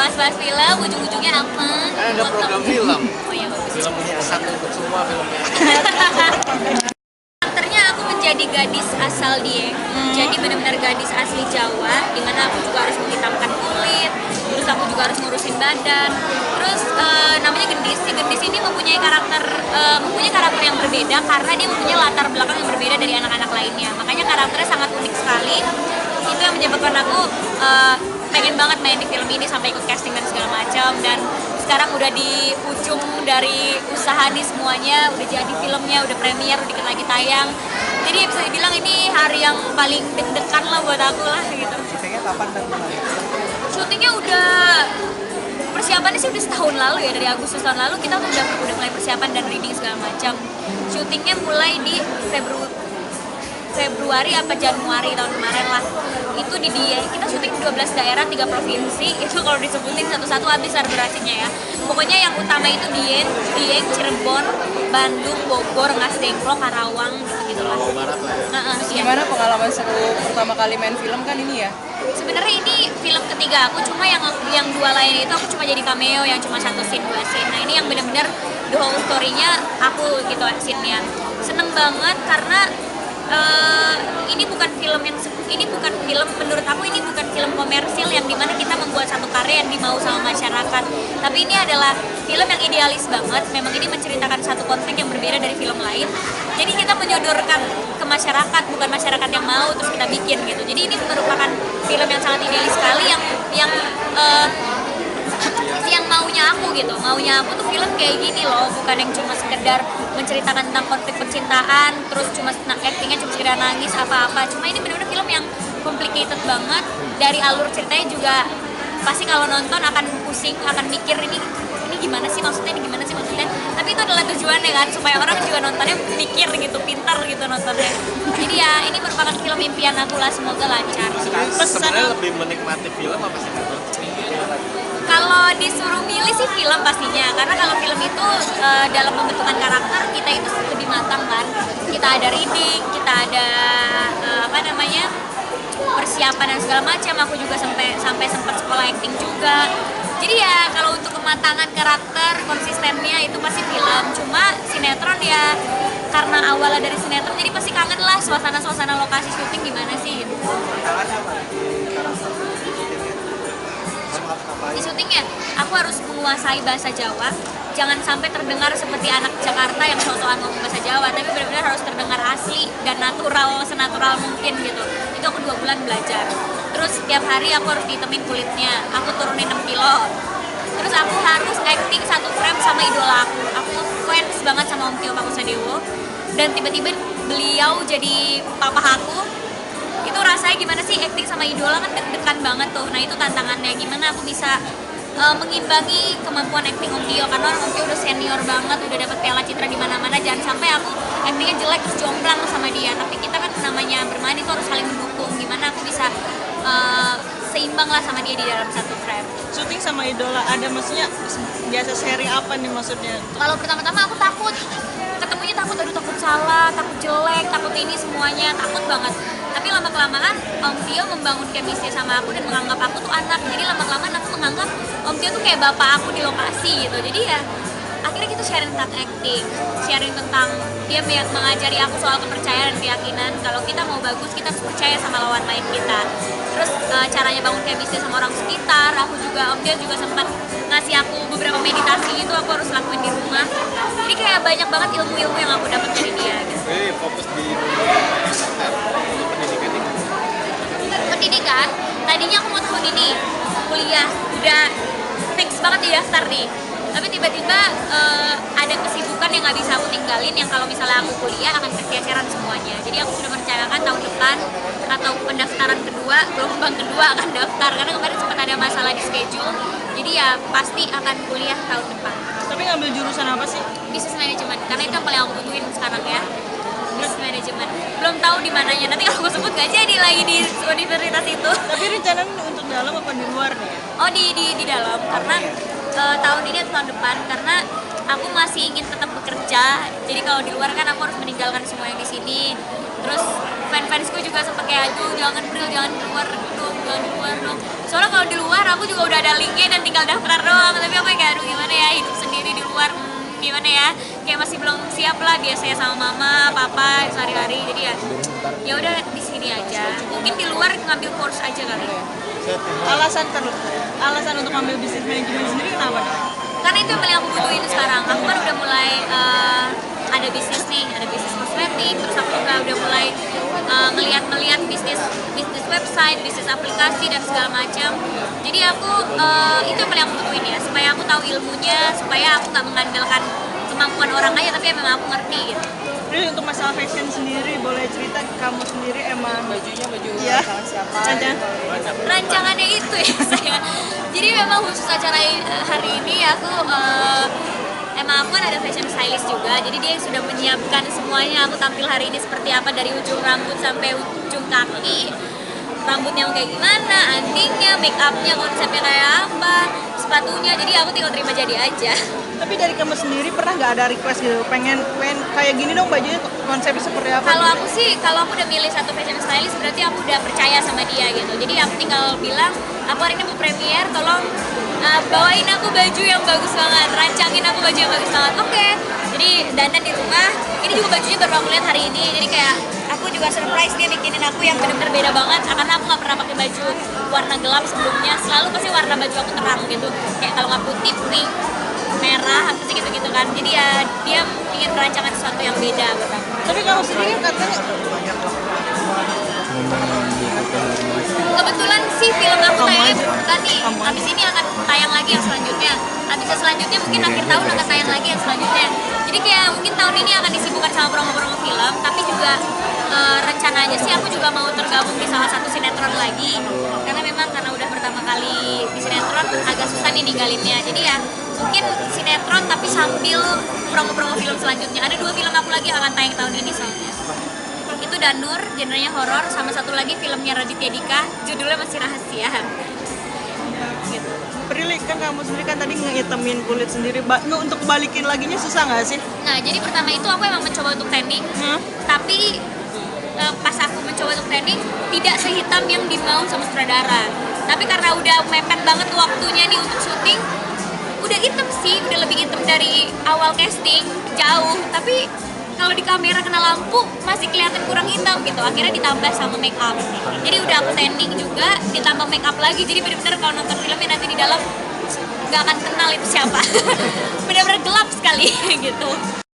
bahas-bahas film, ujung-ujungnya apa? Ada program film. Oh iya, bagus. Film punya satu untuk semua filmnya. Karakternya aku menjadi gadis asal Dieng, jadi benar-benar gadis asli Jawa, dimana aku juga harus menghitamkan kulit, terus aku juga harus ngurusin badan, terus namanya Gendis. Si Gendis ini mempunyai karakter yang berbeda karena dia mempunyai latar belakang yang berbeda dari anak-anak lainnya, makanya karakternya sangat unik sekali. Itu yang menyebabkan aku pengen banget main di film ini sampai ikut casting dan segala macam, dan sekarang udah di ujung dari usaha nih semuanya, udah jadi filmnya, udah premier, udah lagi tayang. Jadi bisa dibilang ini hari yang paling deg-degan lah buat aku lah gitu. Syutingnya kapan dan gimana? Syutingnya udah, persiapannya sih udah setahun lalu ya, dari Agustus tahun lalu kita udah mulai persiapan dan reading segala macam. Syutingnya mulai di Februari apa Januari tahun kemarin lah. Itu di dia kita syuting di 12 daerah 3 provinsi. Itu kalau disebutin satu-satu habis durasinya ya. Pokoknya yang utama itu Dieng, Cirebon, Bandung, Bogor, Ngasdengklo, Karawang gitu lah. Barat lah ya. Iya. Gimana pengalaman seru pertama kali main film kan ini ya? Sebenarnya ini film ketiga aku, cuma yang dua lain itu aku cuma jadi cameo yang cuma 1 scene 2 scene. Nah ini yang benar-benar the whole story-nya aku gitu scene-nya. Seneng banget karena ini bukan film menurut aku ini bukan film komersil yang dimana kita membuat satu karya yang dimau sama masyarakat, tapi ini adalah film yang idealis banget. Memang ini menceritakan satu konflik yang berbeda dari film lain, jadi kita menyodorkan ke masyarakat, bukan masyarakat yang mau terus kita bikin gitu. Jadi ini merupakan film yang sangat idealis sekali yang maunya aku tuh film kayak gini loh, bukan yang cuma sekedar menceritakan tentang konflik percintaan terus cuma actingnya cuma sekedar nangis apa-apa. Cuma ini benar-benar film yang complicated banget, dari alur ceritanya juga pasti kalau nonton akan pusing, akan mikir ini gimana sih maksudnya, tapi itu adalah tujuannya kan, supaya orang juga nontonnya mikir gitu, pintar gitu nontonnya. Jadi ya ini merupakan film impian aku lah, semoga lancar. Sebenarnya lebih menikmati film apa sih? Kalau disuruh milih sih film pastinya, karena kalau film itu dalam pembentukan karakter kita itu lebih matang kan. Kita ada reading, kita ada persiapan dan segala macam. Aku juga sampai sempat sekolah acting juga. Jadi ya kalau untuk kematangan karakter, konsistennya itu pasti film. Cuma sinetron ya karena awalnya dari sinetron, jadi pasti kangen lah suasana lokasi syuting gimana sih gitu. Di syutingnya aku harus menguasai bahasa Jawa, jangan sampai terdengar seperti anak Jakarta yang sosokan ngomong bahasa Jawa, tapi benar-benar harus terdengar asli dan natural, senatural mungkin gitu. Itu aku 2 bulan belajar. Terus setiap hari aku harus ditemin kulitnya, aku turunin 6 kilo. Terus aku harus acting 1 frame sama idola aku fans banget sama Om Tio Pakusadewo, dan tiba-tiba beliau jadi papa aku. Itu rasanya gimana sih acting sama idola, kan deg-degan banget tuh. Nah itu tantangannya, gimana aku bisa mengimbangi kemampuan acting Om Tio, karena Om Tio udah senior banget, udah dapat Piala Citra di mana-mana. Jangan sampai aku actingnya jelek terus jomplang sama dia, tapi kita kan namanya bermain itu harus saling mendukung. Gimana aku bisa seimbang lah sama dia di dalam 1 frame. Syuting sama idola ada maksudnya biasa sharing apa nih maksudnya? Kalau pertama-tama aku takut, ketemunya takut salah, takut jelek, takut ini semuanya, takut banget. Tapi lama-kelamaan Om Tio membangun chemistry sama aku dan menganggap aku tuh anak. Jadi lama-kelamaan aku menganggap Om Tio tuh kayak bapak aku di lokasi gitu. Jadi ya akhirnya kita sharing tentang acting, sharing tentang dia mengajari aku soal kepercayaan dan keyakinan. Kalau kita mau bagus, kita harus percaya sama lawan main kita. Terus caranya bangun chemistry sama orang sekitar. Aku juga, Om Tio juga sempat ngasih aku beberapa meditasi gitu, aku harus lakuin di rumah. Jadi kayak banyak banget ilmu-ilmu yang aku dapat dari dia gitu. Fokus di pendidikan. Tadinya aku mau tahun ini kuliah, udah fix banget di daftar nih. Tapi tiba-tiba ada kesibukan yang nggak bisa aku tinggalin, yang kalau misalnya aku kuliah akan kegeseran semuanya. Jadi aku sudah merencanakan tahun depan atau pendaftaran kedua, gelombang kedua akan daftar, karena kemarin sempat ada masalah di schedule. Jadi ya pasti akan kuliah tahun depan. Tapi ngambil jurusan apa sih? Business management, karena itu yang paling aku butuhin sekarang ya. Business management. Belum tahu di mananya. Nanti kalau aku sebut gak jadi lagi di universitas itu. Tapi rencana untuk dalam apa di luar nih? Oh di dalam, karena tahun ini atau tahun depan, karena aku masih ingin tetap bekerja. Jadi kalau di luar kan aku harus meninggalkan semua yang di sini. Terus fans fansku juga sempat kayak aduh jangan Bril, jangan keluar dong, jangan keluar dong. Soalnya kalau di luar aku juga udah ada linknya dan tinggal daftar doang, tapi aku kayak aduh gimana ya hidup sendiri di luar, gimana ya, kayak masih belum siap lah biasanya sama mama, papa sehari-hari, jadi ya udah di sini aja. Mungkin di luar ngambil course aja kali. Alasan untuk ambil bisnis manajemen sendiri kenapa? Karena itu yang paling aku butuhin sekarang. Aku kan udah mulai ada bisnis nih, ada bisnis kosmetik, terus aku juga udah mulai ngeliat bisnis website, bisnis aplikasi dan segala macam. Jadi aku itu yang paling aku butuhin ya, supaya aku tahu ilmunya, supaya aku nggak mengandalkan kemampuan orang aja, tapi ya memang aku ngerti gitu. Jadi untuk masalah fashion sendiri, boleh cerita kamu sendiri emang Bajunya baju ya, siapa? ada Rancangannya itu ya saya. Jadi memang khusus acara hari ini aku emang aku kan ada fashion stylist juga, jadi dia sudah menyiapkan semuanya. Aku tampil hari ini seperti apa, dari ujung rambut sampai ujung kaki, rambutnya mau kayak gimana, antingnya, make upnya konsepnya kayak apa, sepatunya. Jadi aku tinggal terima jadi aja. Tapi dari kamu sendiri pernah nggak ada request gitu, pengen kayak gini dong bajunya, konsepnya seperti apa? Kalau aku sih, kalau aku udah milih satu fashion stylist berarti aku udah percaya sama dia gitu. Jadi aku tinggal bilang, aku hari ini mau premier, tolong bawain aku baju yang bagus banget, rancangin aku baju yang bagus banget. Oke. Jadi dandan di rumah, ini juga bajunya baru aku lihat hari ini. Jadi kayak aku juga surprise dia bikinin aku yang bener-bener beda banget, karena aku nggak pernah pakai baju warna gelap sebelumnya. Selalu pasti warna baju aku terang gitu. Kayak kalau nggak putih, pink, merah, apa sih gitu-gitu kan. Jadi ya dia ingin merancangkan sesuatu yang beda buat aku. Tapi kamu sendiri katanya Kebetulan sih film aku tayangnya bukan nih. Habis ini akan tayang lagi yang selanjutnya. Habis yang selanjutnya mungkin akhir tahun akan tayang lagi yang selanjutnya. Jadi kayak mungkin tahun ini akan disibukkan sama promo-promo film, tapi juga rencananya sih aku juga mau tergabung di salah satu sinetron lagi. Karena memang karena udah pertama kali di sinetron agak susah nih ninggalinnya. Jadi ya mungkin sinetron tapi sambil promo-promo film selanjutnya. Ada 2 film aku lagi yang akan tayang tahun ini soalnya. Itu Danur, genrenya horor, sama satu lagi filmnya Raditya Dika, judulnya masih rahasia. Gitu. Prilly, kan kamu sendiri kan tadi ngehitamin kulit sendiri, untuk balikin laginya susah nggak sih? Nah, jadi pertama itu aku emang mencoba untuk tanning, tapi pas aku mencoba untuk tanning tidak sehitam yang dimau sama sutradara. Tapi karena udah mepet banget waktunya nih untuk syuting, udah hitam sih, udah lebih hitam dari awal casting, jauh. Tapi kalau di kamera kena lampu masih kelihatan kurang hitam gitu. Akhirnya ditambah sama make up. Jadi udah aku tanning juga, ditambah make up lagi. Jadi bener-bener kalau nonton filmnya nanti di dalam nggak akan kenal itu siapa. Bener-bener gelap sekali gitu.